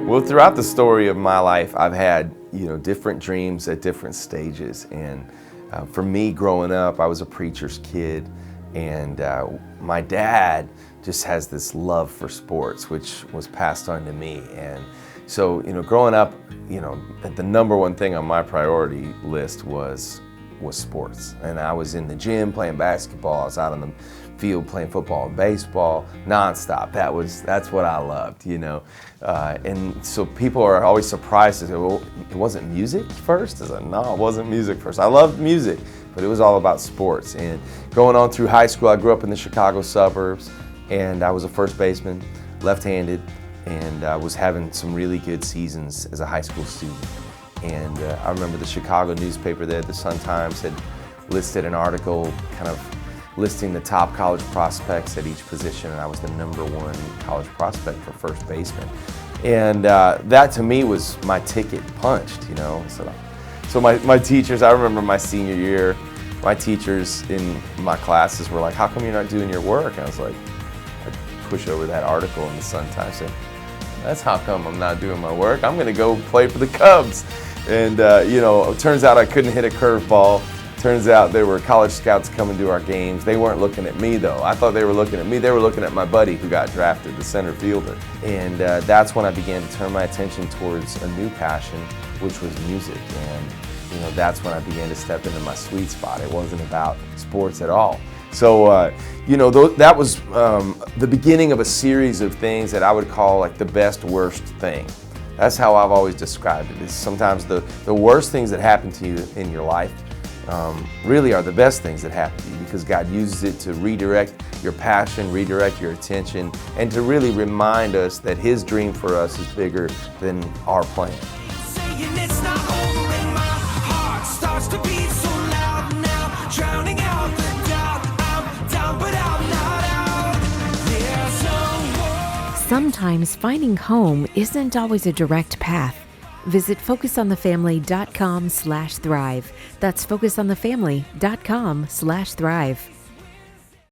Well, throughout the story of my life, I've had, different dreams at different stages. And for me, growing up, I was a preacher's kid. And my dad just has this love for sports, which was passed on to me. And so, growing up, the number one thing on my priority list was sports. And I was in the gym playing basketball. I was out on the field playing football and baseball nonstop. That's what I loved, and so people are always surprised to say, well, it wasn't music first? I said, no, it wasn't music first. I loved music, but it was all about sports. And going on through high school, I grew up in the Chicago suburbs, and I was a first baseman, left-handed, and I was having some really good seasons as a high school student. And I remember the Chicago newspaper there, the Sun-Times, had listed an article kind of listing the top college prospects at each position, and I was the #1 college prospect for first baseman. And that to me was my ticket punched, So my teachers, I remember my senior year, my teachers in my classes were like, how come you're not doing your work? And I was like, I'd push over that article in the Sun-Times, and that's how come I'm not doing my work. I'm gonna go play for the Cubs. And it turns out I couldn't hit a curveball. Turns out there were college scouts coming to our games. They weren't looking at me though. I thought they were looking at me. They were looking at my buddy who got drafted, the center fielder. And that's when I began to turn my attention towards a new passion, which was music. And that's when I began to step into my sweet spot. It wasn't about sports at all. So that was the beginning of a series of things that I would call like the best worst thing. That's how I've always described it. It's sometimes the worst things that happen to you in your life really are the best things that happen to you, because God uses it to redirect your passion, redirect your attention, and to really remind us that His dream for us is bigger than our plan. Sometimes finding home isn't always a direct path. Visit FocusOnTheFamily.com/thrive. That's FocusOnTheFamily.com/thrive.